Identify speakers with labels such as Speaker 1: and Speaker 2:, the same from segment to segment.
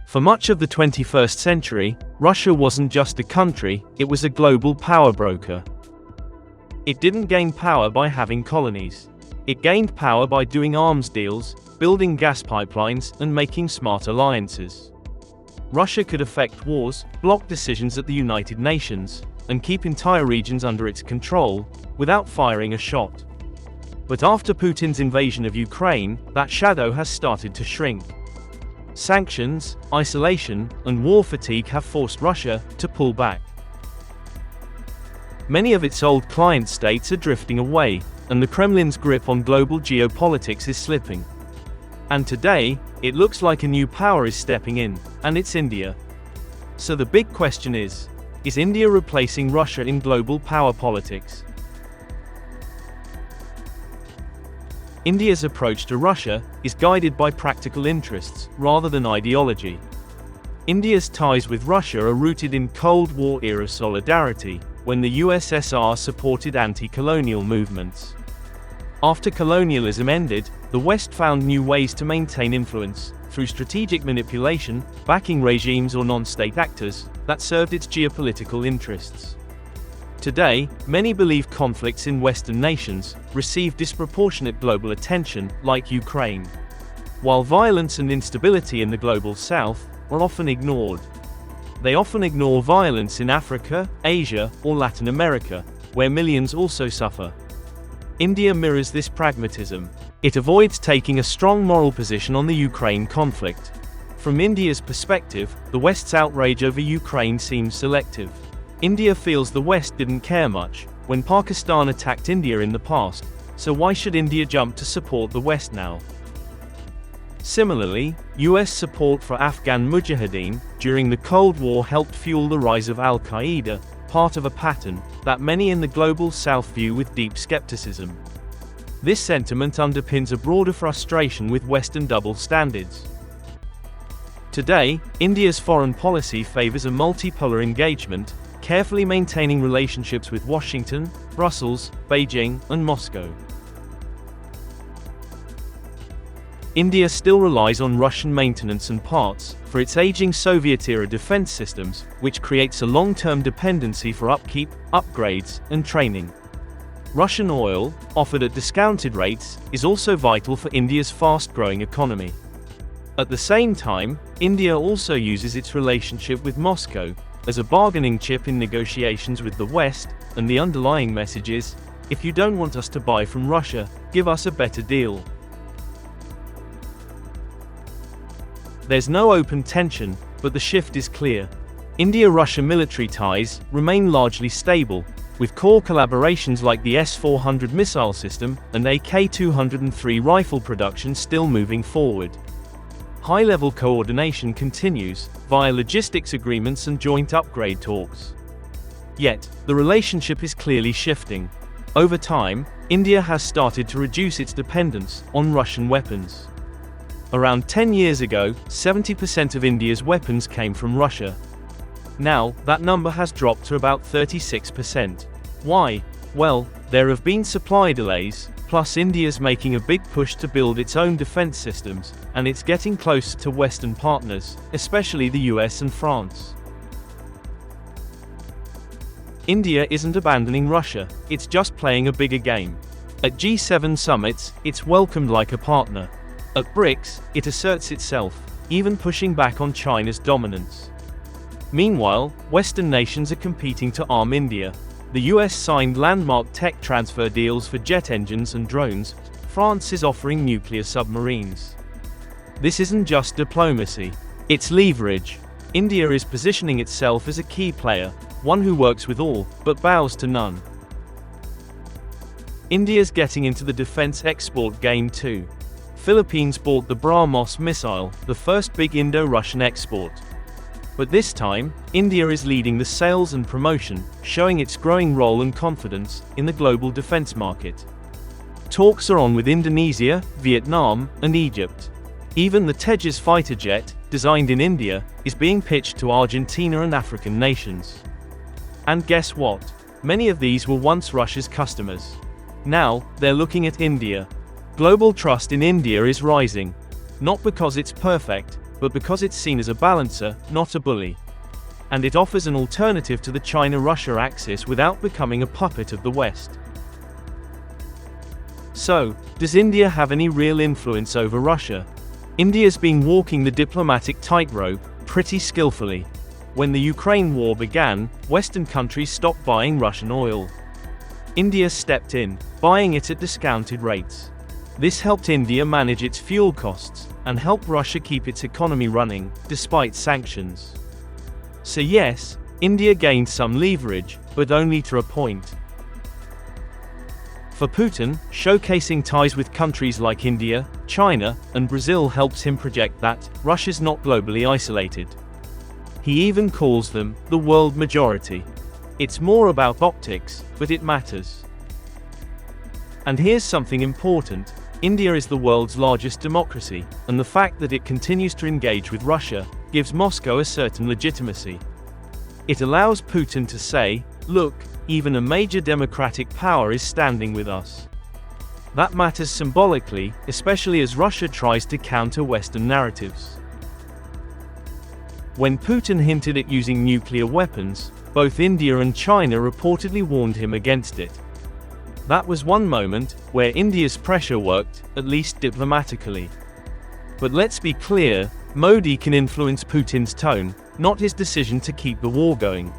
Speaker 1: For much of the 21st century, Russia wasn't just a country, it was a global power broker. It didn't gain power by having colonies. It gained power by doing arms deals, building gas pipelines, and making smart alliances. Russia could effect wars, block decisions at the United Nations, and keep entire regions under its control, without firing a shot. But after Putin's invasion of Ukraine, that shadow has started to shrink. Sanctions, isolation, and war fatigue have forced Russia to pull back. Many of its old client states are drifting away, and the Kremlin's grip on global geopolitics is slipping. And today, it looks like a new power is stepping in, and it's India. So the big question is India replacing Russia in global power politics? India's approach to Russia is guided by practical interests, rather than ideology. India's ties with Russia are rooted in Cold War-era solidarity, when the USSR supported anti-colonial movements. After colonialism ended, the West found new ways to maintain influence, through strategic manipulation, backing regimes or non-state actors that served its geopolitical interests. Today, many believe conflicts in Western nations receive disproportionate global attention, like Ukraine, while violence and instability in the global South are often ignored. They often ignore violence in Africa, Asia, or Latin America, where millions also suffer. India mirrors this pragmatism. It avoids taking a strong moral position on the Ukraine conflict. From India's perspective, the West's outrage over Ukraine seems selective. India feels the West didn't care much when Pakistan attacked India in the past, so why should India jump to support the West now? Similarly, US support for Afghan Mujahideen during the Cold War helped fuel the rise of Al-Qaeda, part of a pattern that many in the global South view with deep skepticism. This sentiment underpins a broader frustration with Western double standards. Today, India's foreign policy favors a multipolar engagement, carefully maintaining relationships with Washington, Brussels, Beijing, and Moscow. India still relies on Russian maintenance and parts for its aging Soviet-era defense systems, which creates a long-term dependency for upkeep, upgrades, and training. Russian oil, offered at discounted rates, is also vital for India's fast-growing economy. At the same time, India also uses its relationship with Moscow as a bargaining chip in negotiations with the West, and the underlying message is, if you don't want us to buy from Russia, give us a better deal. There's no open tension, but the shift is clear. India-Russia military ties remain largely stable, with core collaborations like the S-400 missile system and AK-203 rifle production still moving forward. High-level coordination continues, via logistics agreements and joint upgrade talks. Yet, the relationship is clearly shifting. Over time, India has started to reduce its dependence on Russian weapons. Around 10 years ago, 70% of India's weapons came from Russia. Now, that number has dropped to about 36%. Why? Well, there have been supply delays, plus India's making a big push to build its own defense systems, and it's getting closer to Western partners, especially the US and France. India isn't abandoning Russia, it's just playing a bigger game. At G7 summits, it's welcomed like a partner. At BRICS, it asserts itself, even pushing back on China's dominance. Meanwhile, Western nations are competing to arm India. The US signed landmark tech transfer deals for jet engines and drones. France is offering nuclear submarines. This isn't just diplomacy, it's leverage. India is positioning itself as a key player, one who works with all, but bows to none. India's getting into the defense export game too. Philippines bought the BrahMos missile, the first big Indo-Russian export. But this time, India is leading the sales and promotion, showing its growing role and confidence in the global defense market. Talks are on with Indonesia, Vietnam, and Egypt. Even the Tejas fighter jet, designed in India, is being pitched to Argentina and African nations. And guess what? Many of these were once Russia's customers. Now, they're looking at India. Global trust in India is rising. Not because it's perfect, but because it's seen as a balancer, not a bully. And it offers an alternative to the China-Russia axis without becoming a puppet of the West. So, does India have any real influence over Russia? India's been walking the diplomatic tightrope pretty skillfully. When the Ukraine war began, Western countries stopped buying Russian oil. India stepped in, buying it at discounted rates. This helped India manage its fuel costs, and helped Russia keep its economy running, despite sanctions. So yes, India gained some leverage, but only to a point. For Putin, showcasing ties with countries like India, China, and Brazil helps him project that Russia's not globally isolated. He even calls them the world majority. It's more about optics, but it matters. And here's something important. India is the world's largest democracy, and the fact that it continues to engage with Russia gives Moscow a certain legitimacy. It allows Putin to say, look, even a major democratic power is standing with us. That matters symbolically, especially as Russia tries to counter Western narratives. When Putin hinted at using nuclear weapons, both India and China reportedly warned him against it. That was one moment where India's pressure worked, at least diplomatically. But let's be clear, Modi can influence Putin's tone, not his decision to keep the war going.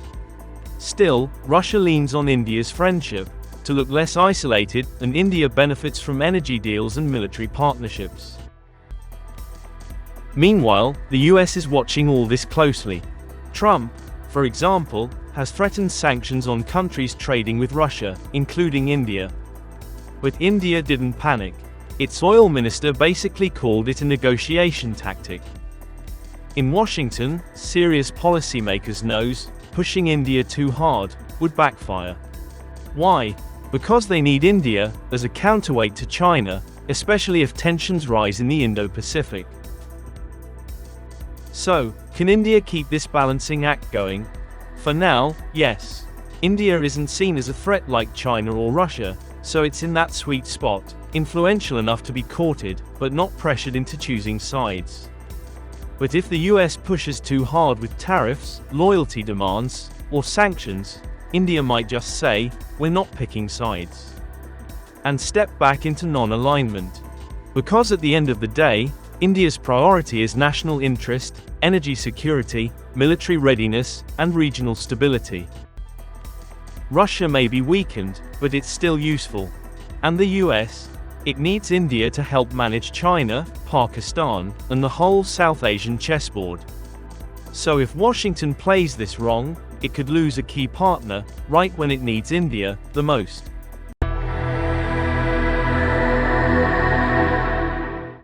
Speaker 1: Still, Russia leans on India's friendship to look less isolated, and India benefits from energy deals and military partnerships. Meanwhile, the US is watching all this closely. Trump, for example, has threatened sanctions on countries trading with Russia, including India. But India didn't panic. Its oil minister basically called it a negotiation tactic. In Washington, serious policymakers knows pushing India too hard would backfire. Why? Because they need India as a counterweight to China, especially if tensions rise in the Indo-Pacific. So, can India keep this balancing act going? For now, yes. India isn't seen as a threat like China or Russia, so it's in that sweet spot, influential enough to be courted, but not pressured into choosing sides. But if the US pushes too hard with tariffs, loyalty demands, or sanctions, India might just say, we're not picking sides, and step back into non-alignment. Because at the end of the day, India's priority is national interest, energy security, military readiness, and regional stability. Russia may be weakened, but it's still useful. And the US? It needs India to help manage China, Pakistan, and the whole South Asian chessboard. So if Washington plays this wrong, it could lose a key partner, right when it needs India the most.